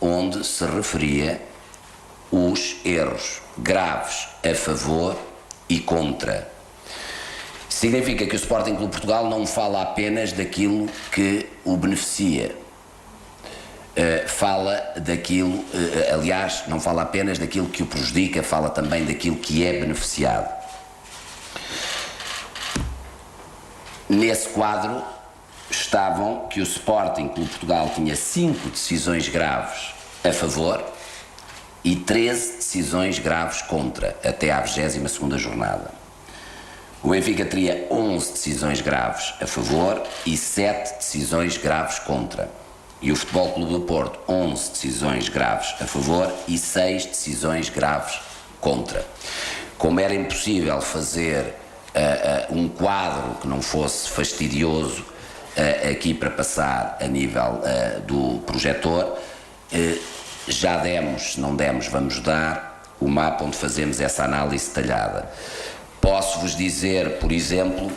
onde se referia os erros graves a favor e contra. Significa que o Sporting Clube Portugal não fala apenas daquilo que o beneficia, fala daquilo, aliás, não fala apenas daquilo que o prejudica, fala também daquilo que é beneficiado. Nesse quadro estavam que o Sporting Clube Portugal tinha 5 decisões graves a favor e 13 decisões graves contra, até à 22ª jornada. O Benfica teria 11 decisões graves a favor e 7 decisões graves contra. E o Futebol Clube do Porto, 11 decisões graves a favor e 6 decisões graves contra. Como era impossível fazer um quadro que não fosse fastidioso aqui para passar a nível do projetor, já demos, se não demos, vamos dar o mapa onde fazemos essa análise detalhada. Posso-vos dizer, por exemplo,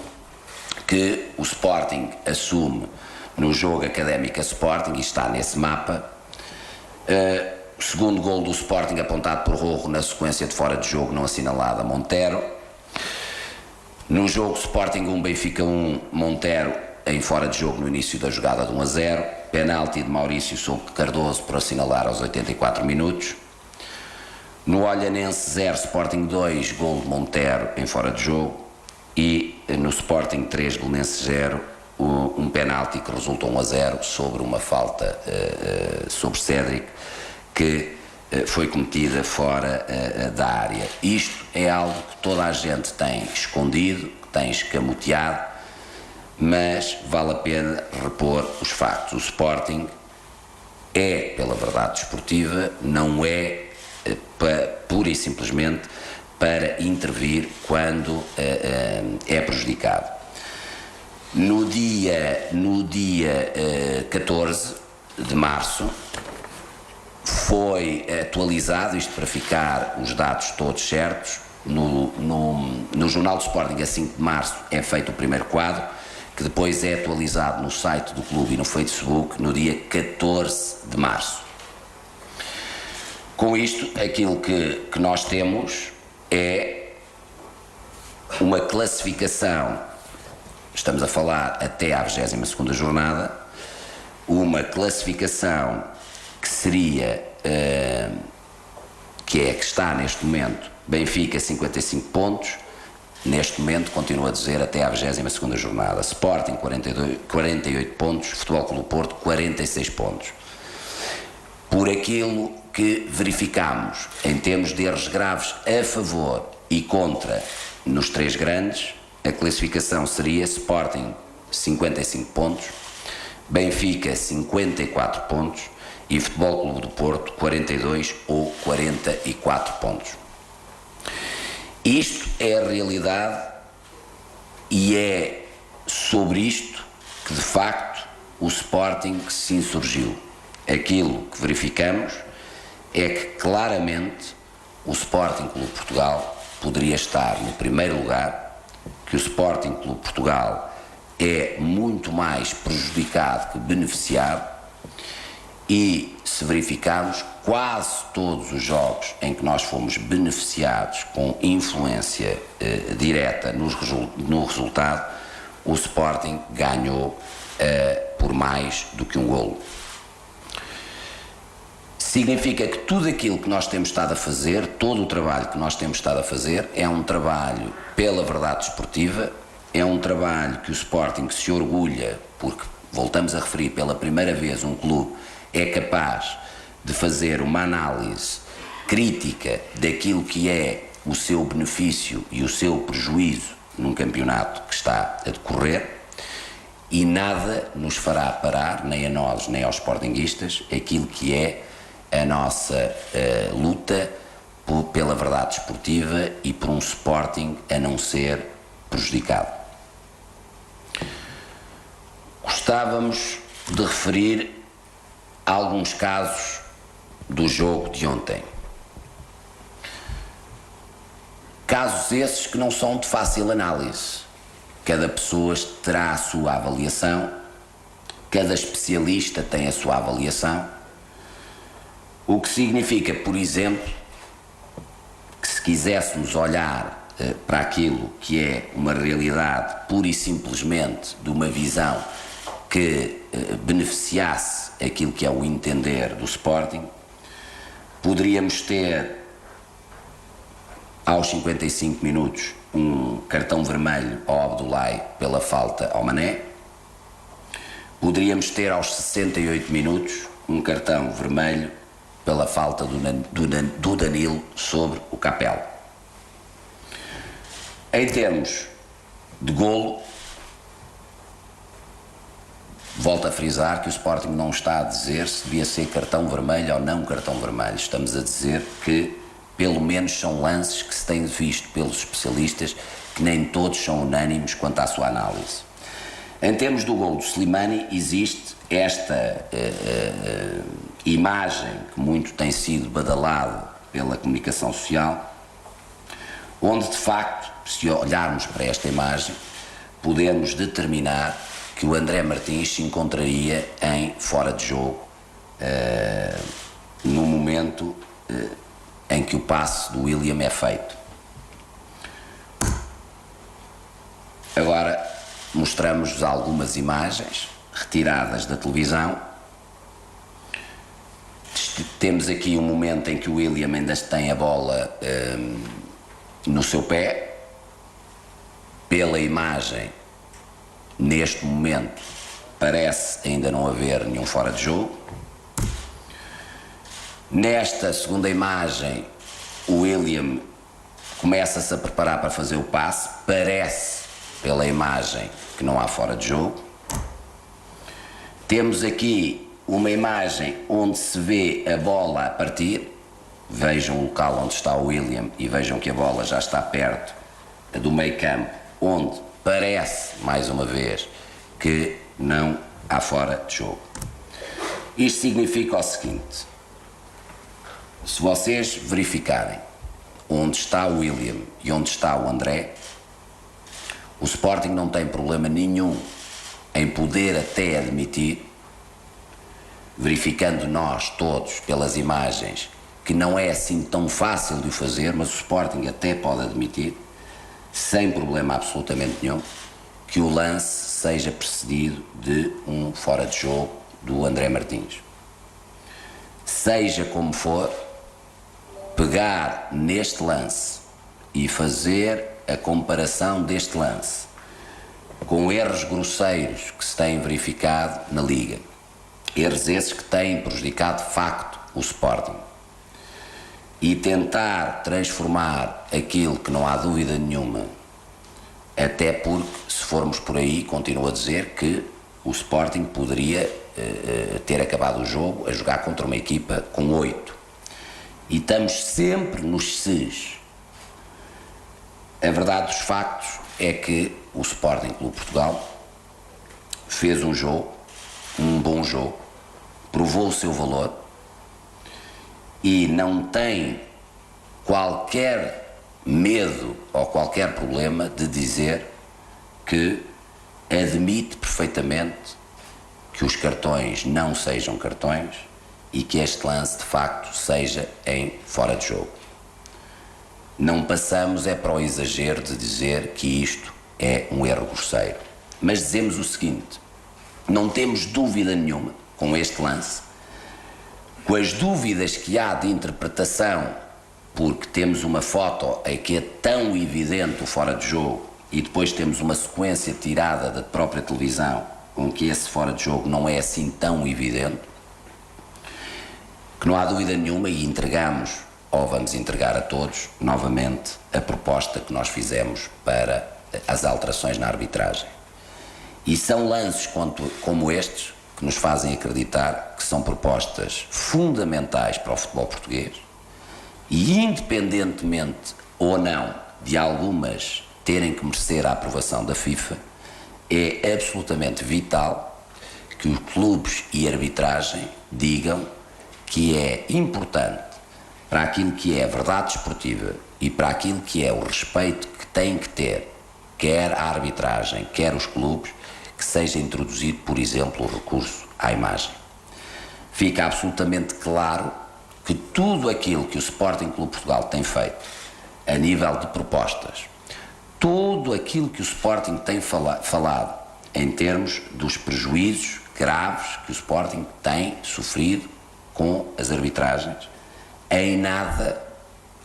que o Sporting assume no jogo Académica Sporting, e está nesse mapa, o segundo gol do Sporting apontado por Rojo na sequência de fora de jogo não assinalada Montero. No jogo Sporting 1, Benfica 1, Montero em fora de jogo no início da jogada de 1-0, penalti de Maurício sobre Cardoso por assinalar aos 84 minutos. No Olhanense 0, Sporting 2, gol de Montero em fora de jogo. E no Sporting 3, Belenenses 0, um penalti que resultou 1-0 sobre uma falta sobre Cédric, que foi cometida fora da área. Isto é algo que toda a gente tem escondido, que tem escamoteado, mas vale a pena repor os factos. O Sporting é pela verdade desportiva, não é pura e simplesmente para intervir quando é prejudicado. No dia 14 de março foi atualizado, isto para ficar os dados todos certos, no Jornal do Sporting a 5 de março é feito o primeiro quadro, que depois é atualizado no site do clube e no Facebook no dia 14 de março. Com isto, aquilo que nós temos é uma classificação, estamos a falar até à 22ª jornada, uma classificação que seria, que está neste momento, Benfica 55 pontos, neste momento continuo a dizer até à 22ª jornada, Sporting 48 pontos, Futebol Clube do Porto 46 pontos. Por aquilo que verificamos em termos de erros graves a favor e contra nos 3 grandes, a classificação seria Sporting 55 pontos, Benfica 54 pontos e Futebol Clube do Porto 42 ou 44 pontos. Isto é a realidade e é sobre isto que de facto o Sporting se insurgiu. Aquilo que verificamos é que claramente o Sporting Clube Portugal poderia estar no primeiro lugar, que o Sporting Clube Portugal é muito mais prejudicado que beneficiado, e se verificarmos quase todos os jogos em que nós fomos beneficiados com influência direta no resultado, o Sporting ganhou por mais do que um golo. Significa que tudo aquilo que nós temos estado a fazer, todo o trabalho que nós temos estado a fazer, é um trabalho pela verdade desportiva, é um trabalho que o Sporting se orgulha, porque, voltamos a referir, pela primeira vez um clube é capaz de fazer uma análise crítica daquilo que é o seu benefício e o seu prejuízo num campeonato que está a decorrer, e nada nos fará parar, nem a nós, nem aos sportinguistas, aquilo que é a nossa luta pela verdade desportiva e por um Sporting a não ser prejudicado. Gostávamos de referir alguns casos do jogo de ontem. Casos esses que não são de fácil análise. Cada pessoa terá a sua avaliação, cada especialista tem a sua avaliação, O que significa, por exemplo, que se quiséssemos olhar para aquilo que é uma realidade pura e simplesmente de uma visão que beneficiasse aquilo que é o entender do Sporting, poderíamos ter aos 55 minutos um cartão vermelho ao Abdoulaye pela falta ao Mané. Poderíamos ter aos 68 minutos um cartão vermelho pela falta do Danilo sobre o Capello. Em termos de golo, volto a frisar que o Sporting não está a dizer se devia ser cartão vermelho ou não cartão vermelho. Estamos a dizer que pelo menos são lances que se têm visto pelos especialistas, que nem todos são unânimes quanto à sua análise. Em termos do golo do Slimani, existe esta imagem que muito tem sido badalada pela comunicação social, onde de facto, se olharmos para esta imagem, podemos determinar que o André Martins se encontraria em fora de jogo no momento em que o passe do William é feito. Agora mostramos-vos algumas imagens retiradas da televisão. Temos aqui um momento em que o William ainda tem a bola no seu pé. Pela imagem, neste momento, parece ainda não haver nenhum fora de jogo. Nesta segunda imagem, o William começa-se a preparar para fazer o passe. Parece, pela imagem, que não há fora de jogo. Temos aqui uma imagem onde se vê a bola a partir. Vejam o local onde está o William e vejam que a bola já está perto do meio campo, onde parece, mais uma vez, que não há fora de jogo. Isto significa o seguinte: se vocês verificarem onde está o William e onde está o André, o Sporting não tem problema nenhum em poder até admitir, verificando nós todos pelas imagens, que não é assim tão fácil de o fazer, mas o Sporting até pode admitir, sem problema absolutamente nenhum, que o lance seja precedido de um fora de jogo do André Martins. Seja como for, pegar neste lance e fazer a comparação deste lance com erros grosseiros que se têm verificado na Liga, erros esses que têm prejudicado de facto o Sporting, e tentar transformar aquilo que não há dúvida nenhuma, até porque, se formos por aí, continuo a dizer que o Sporting poderia ter acabado o jogo a jogar contra uma equipa com 8. E estamos sempre nos ses. A verdade dos factos é que o Sporting Clube Portugal fez um jogo, um bom jogo, provou o seu valor e não tem qualquer medo ou qualquer problema de dizer que admite perfeitamente que os cartões não sejam cartões e que este lance de facto seja em fora de jogo. Não passamos para o exagero de dizer que isto é um erro grosseiro, mas dizemos o seguinte: não temos dúvida nenhuma com este lance, com as dúvidas que há de interpretação, porque temos uma foto em que é tão evidente o fora de jogo e depois temos uma sequência tirada da própria televisão com que esse fora de jogo não é assim tão evidente, que não há dúvida nenhuma, e entregamos, ou vamos entregar a todos, novamente, a proposta que nós fizemos para as alterações na arbitragem. E são lances como estes que nos fazem acreditar que são propostas fundamentais para o futebol português e, independentemente ou não de algumas terem que merecer a aprovação da FIFA, é absolutamente vital que os clubes e a arbitragem digam que é importante para aquilo que é a verdade desportiva e para aquilo que é o respeito que tem que ter, quer a arbitragem, quer os clubes, que seja introduzido, por exemplo, o recurso à imagem. Fica absolutamente claro que tudo aquilo que o Sporting Clube Portugal tem feito a nível de propostas, tudo aquilo que o Sporting tem falado em termos dos prejuízos graves que o Sporting tem sofrido com as arbitragens, em nada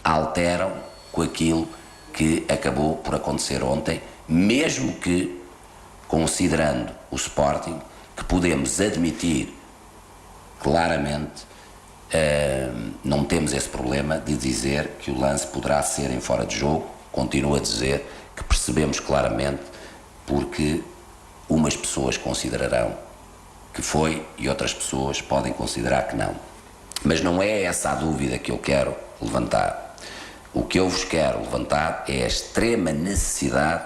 alteram com aquilo que acabou por acontecer ontem, mesmo que, considerando o Sporting, que podemos admitir claramente, não temos esse problema de dizer que o lance poderá ser em fora de jogo. Continuo a dizer que percebemos claramente porque umas pessoas considerarão que foi e outras pessoas podem considerar que não. Mas não é essa a dúvida que eu quero levantar. O que eu vos quero levantar é a extrema necessidade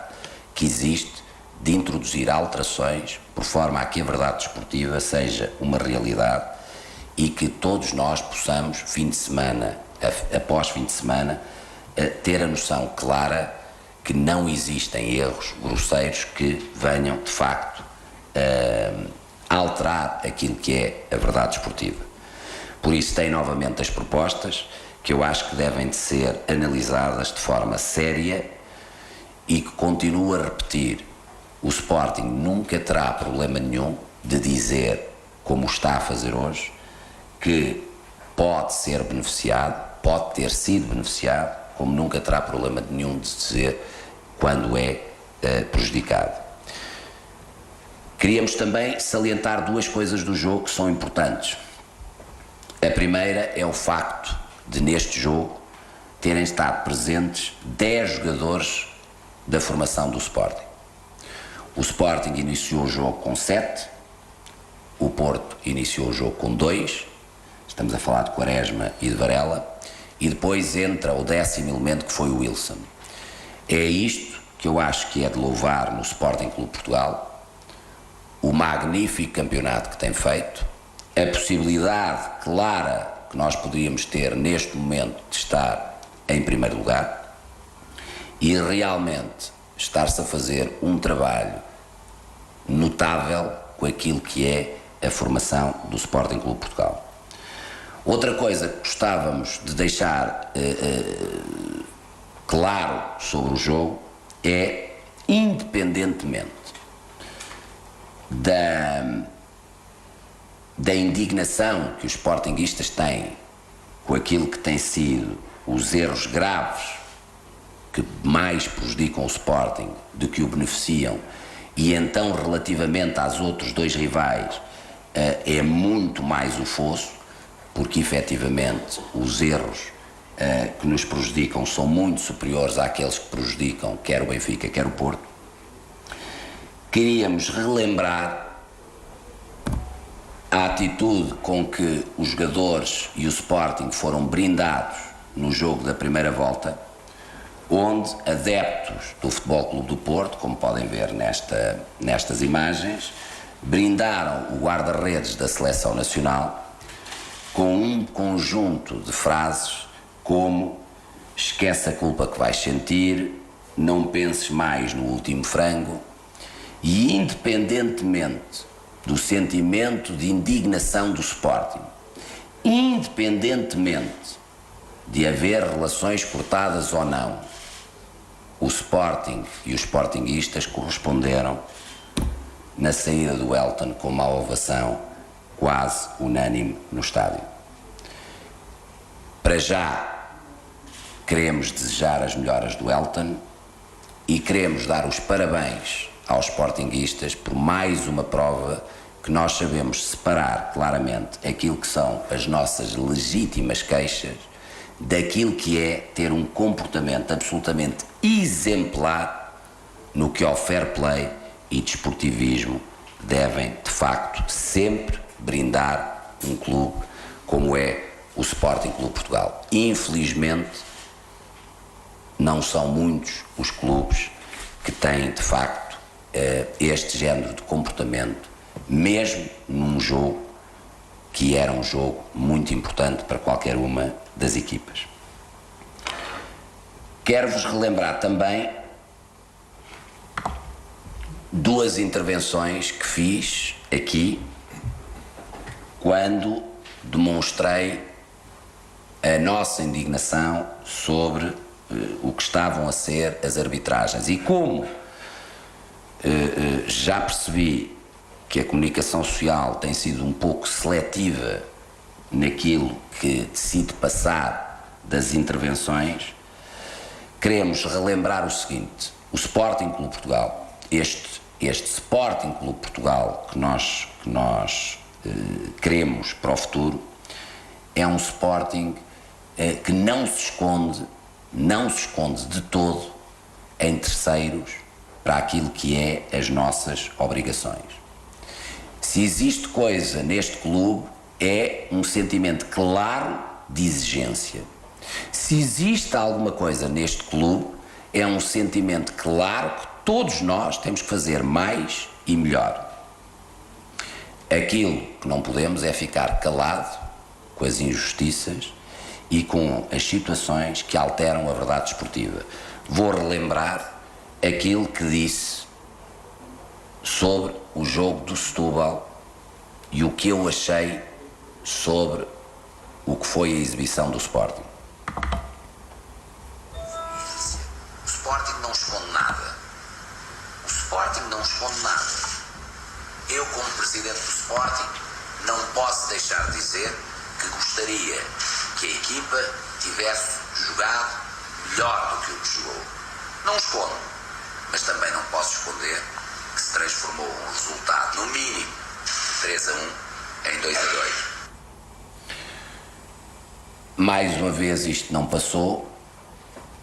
que existe de introduzir alterações por forma a que a verdade desportiva seja uma realidade e que todos nós possamos, fim de semana após fim de semana, ter a noção clara que não existem erros grosseiros que venham, de facto, alterar aquilo que é a verdade desportiva. Por isso tem novamente as propostas que eu acho que devem de ser analisadas de forma séria e que continuo a repetir, o Sporting nunca terá problema nenhum de dizer, como está a fazer hoje, que pode ser beneficiado, pode ter sido beneficiado, como nunca terá problema nenhum de dizer quando é prejudicado. Queríamos também salientar duas coisas do jogo que são importantes. A primeira é o facto de, neste jogo, terem estado presentes 10 jogadores da formação do Sporting. O Sporting iniciou o jogo com 7, o Porto iniciou o jogo com 2, estamos a falar de Quaresma e de Varela, e depois entra o 10º elemento, que foi o Wilson. É isto que eu acho que é de louvar no Sporting Clube Portugal, o magnífico campeonato que tem feito, a possibilidade clara que nós poderíamos ter neste momento de estar em primeiro lugar e realmente estar-se a fazer um trabalho notável com aquilo que é a formação do Sporting Clube Portugal. Outra coisa que gostávamos de deixar claro sobre o jogo é, independentemente da indignação que os sportinguistas têm com aquilo que tem sido os erros graves que mais prejudicam o Sporting do que o beneficiam, e então relativamente aos outros dois rivais é muito mais o fosso, porque efetivamente os erros que nos prejudicam são muito superiores àqueles que prejudicam quer o Benfica, quer o Porto. Queríamos relembrar a atitude com que os jogadores e o Sporting foram brindados no jogo da primeira volta, onde adeptos do Futebol Clube do Porto, como podem ver nestas imagens, brindaram o guarda-redes da Seleção Nacional com um conjunto de frases como: esquece a culpa que vais sentir, não penses mais no último frango. E independentemente do sentimento de indignação do Sporting, independentemente de haver relações cortadas ou não, o Sporting e os sportinguistas corresponderam na saída do Elton com uma ovação quase unânime no estádio. Para já, queremos desejar as melhoras do Elton e queremos dar os parabéns aos sportinguistas por mais uma prova que nós sabemos separar claramente aquilo que são as nossas legítimas queixas daquilo que é ter um comportamento absolutamente exemplar no que ao fair play e desportivismo devem, de facto, sempre brindar um clube como é o Sporting Clube Portugal. Infelizmente, não são muitos os clubes que têm, de facto, este género de comportamento, mesmo num jogo que era um jogo muito importante para qualquer uma das equipas. Quero-vos relembrar também duas intervenções que fiz aqui quando demonstrei a nossa indignação sobre o que estavam a ser as arbitragens. E como já percebi que a comunicação social tem sido um pouco seletiva naquilo que decide passar das intervenções, queremos relembrar o seguinte: o Sporting Clube Portugal, este Sporting Clube Portugal que nós queremos para o futuro, é um Sporting que não se esconde de todo em terceiros para aquilo que é as nossas obrigações. Se existe coisa neste clube, é um sentimento claro de exigência. Se existe alguma coisa neste clube, é um sentimento claro que todos nós temos que fazer mais e melhor. Aquilo que não podemos é ficar calado com as injustiças e com as situações que alteram a verdade desportiva. Vou relembrar aquilo que disse sobre o jogo do Setúbal e o que eu achei sobre o que foi a exibição do Sporting. O Sporting não esconde nada. O Sporting não esconde nada. Eu, como presidente do Sporting, não posso deixar de dizer que gostaria que a equipa tivesse jogado melhor do que o que jogou. Não escondo, mas também não posso esconder que se transformou um resultado, no mínimo, 3-1 em 2-2. Mais uma vez isto não passou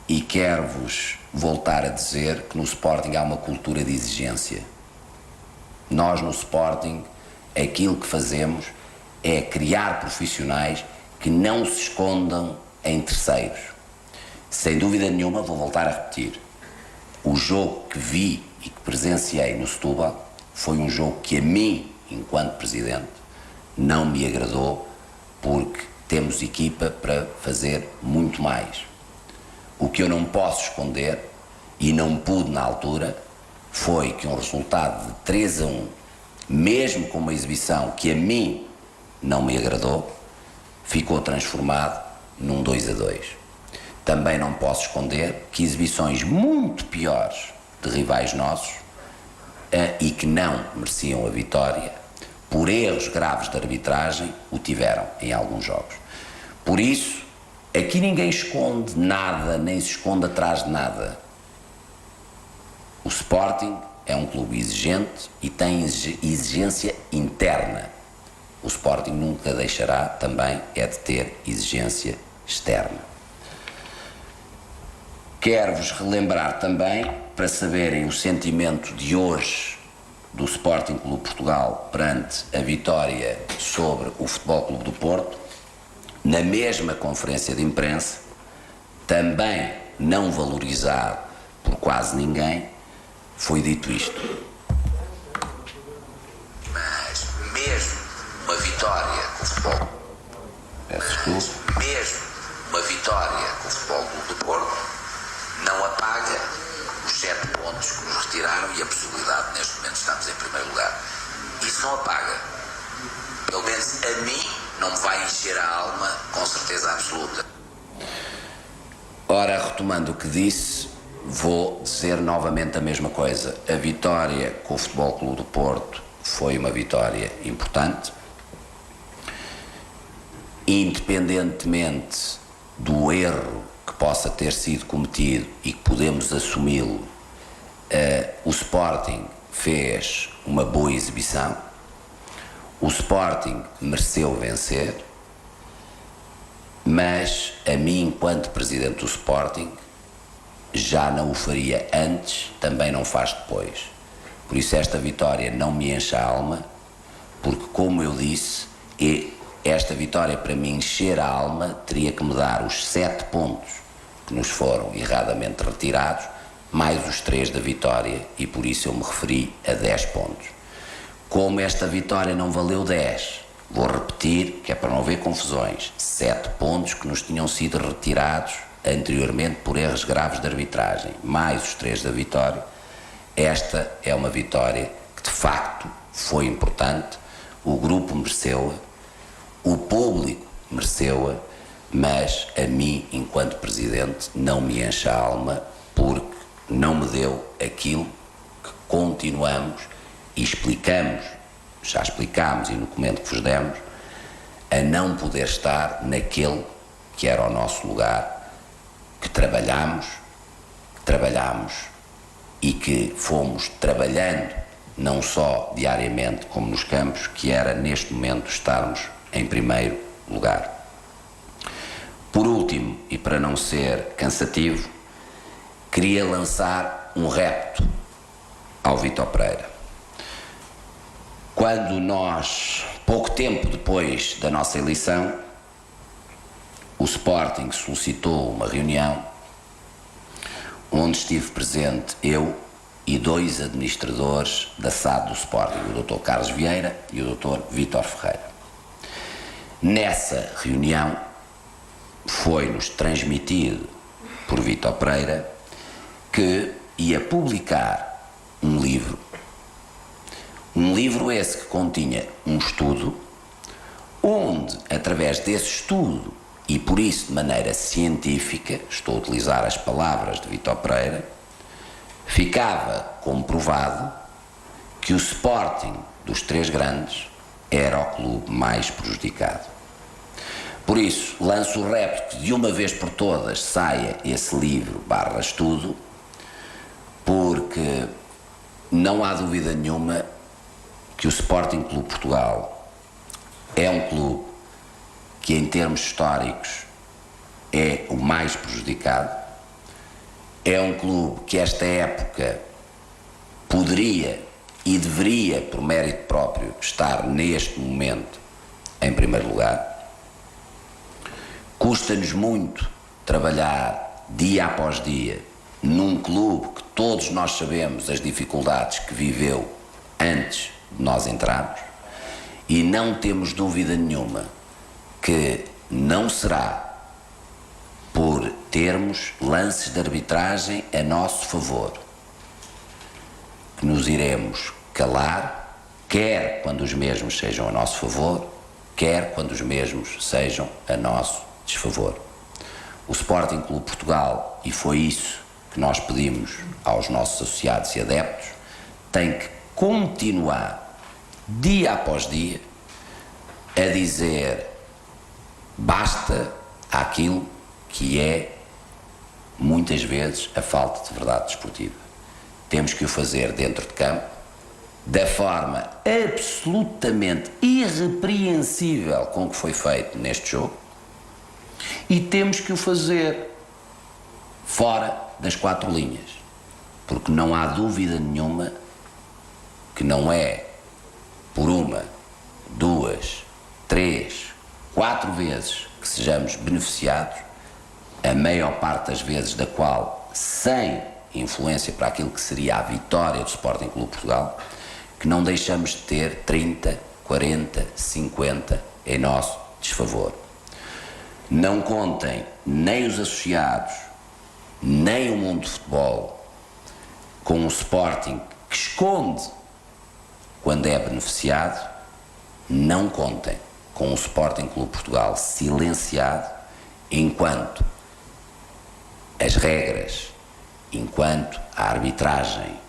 e quero-vos voltar a dizer que no Sporting há uma cultura de exigência. Nós no Sporting, aquilo que fazemos é criar profissionais que não se escondam em terceiros. Sem dúvida nenhuma, vou voltar a repetir, o jogo que vi e que presenciei no Setúbal foi um jogo que a mim, enquanto presidente, não me agradou, porque temos equipa para fazer muito mais. O que eu não posso esconder, e não pude na altura, foi que um resultado de 3-1, mesmo com uma exibição que a mim não me agradou, ficou transformado num 2-2. Também não posso esconder que exibições muito piores de rivais nossos e que não mereciam a vitória, por erros graves de arbitragem, o tiveram em alguns jogos. Por isso, aqui ninguém esconde nada, nem se esconde atrás de nada. O Sporting é um clube exigente e tem exigência interna. O Sporting nunca deixará também de ter exigência externa. Quero-vos relembrar também, para saberem o sentimento de hoje do Sporting Clube Portugal perante a vitória sobre o Futebol Clube do Porto, na mesma conferência de imprensa, também não valorizado por quase ninguém, foi dito isto. Mas mesmo uma vitória com o Futebol, mesmo uma vitória com o Futebol Clube do Porto não apaga os 7 pontos que nos retiraram e a possibilidade de, neste momento, estamos em primeiro lugar. Isso não apaga. Pelo menos a mim não me vai encher a alma com certeza absoluta. Ora, retomando o que disse, vou dizer novamente a mesma coisa. A vitória com o Futebol Clube do Porto foi uma vitória importante. Independentemente do erro que possa ter sido cometido e que podemos assumi-lo, o Sporting fez uma boa exibição. O Sporting mereceu vencer, mas a mim, enquanto presidente do Sporting, já não o faria antes, também não faz depois. Por isso esta vitória não me enche a alma, porque, como eu disse, esta vitória, para me encher a alma, teria que me dar os 7 pontos que nos foram erradamente retirados, mais os 3 da vitória, e por isso eu me referi a 10 pontos. Como esta vitória não valeu 10, vou repetir, que é para não haver confusões, 7 pontos que nos tinham sido retirados anteriormente por erros graves de arbitragem, mais os 3 da vitória. Esta é uma vitória que de facto foi importante, o grupo mereceu-a, o público mereceu-a, mas a mim, enquanto presidente, não me enche a alma, porque não me deu aquilo que continuamos e explicamos, já explicámos e no documento que vos demos, a não poder estar naquele que era o nosso lugar, que trabalhámos e que fomos trabalhando não só diariamente como nos campos, que era neste momento estarmos em primeiro lugar. Por último, e para não ser cansativo, queria lançar um repto ao Vítor Pereira. Quando nós, pouco tempo depois da nossa eleição, o Sporting solicitou uma reunião onde estive presente eu e 2 administradores da SAD do Sporting, o Dr. Carlos Vieira e o Dr. Vítor Ferreira. Nessa reunião foi-nos transmitido por Vítor Pereira que ia publicar um livro esse que continha um estudo, onde, através desse estudo, e por isso de maneira científica, estou a utilizar as palavras de Vítor Pereira, ficava comprovado que o Sporting dos 3 grandes era o clube mais prejudicado. Por isso, lanço o repto que de uma vez por todas saia esse livro / estudo, porque não há dúvida nenhuma que o Sporting Clube Portugal é um clube que, em termos históricos, é o mais prejudicado. É um clube que esta época poderia e deveria, por mérito próprio, estar neste momento em primeiro lugar. Custa-nos muito trabalhar dia após dia num clube que todos nós sabemos as dificuldades que viveu antes de nós entrarmos, e não temos dúvida nenhuma que não será por termos lances de arbitragem a nosso favor que nos iremos calar, quer quando os mesmos sejam a nosso favor, quer quando os mesmos sejam a nosso desfavor. O Sporting Clube Portugal, e foi isso que nós pedimos aos nossos associados e adeptos, tem que continuar, dia após dia, a dizer basta àquilo que é, muitas vezes, a falta de verdade desportiva. Temos que o fazer dentro de campo, da forma absolutamente irrepreensível com que foi feito neste jogo, e temos que o fazer fora das 4 linhas, porque não há dúvida nenhuma que não é por 1, 2, 3, 4 vezes que sejamos beneficiados, a maior parte das vezes da qual sem influência para aquilo que seria a vitória do Sporting Clube Portugal, que não deixamos de ter 30, 40, 50 em nosso desfavor. Não contem nem os associados, nem o mundo de futebol com o Sporting que esconde quando é beneficiado. Não contem com o Sporting Clube Portugal silenciado enquanto as regras, enquanto a arbitragem,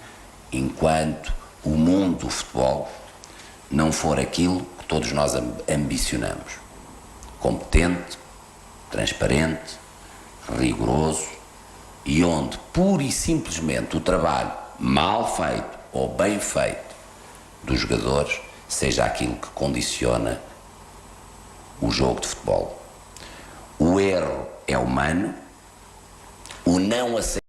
enquanto o mundo do futebol não for aquilo que todos nós ambicionamos: competente, transparente, rigoroso, e onde pura e simplesmente o trabalho mal feito ou bem feito dos jogadores seja aquilo que condiciona o jogo de futebol. O erro é humano, o não aceitar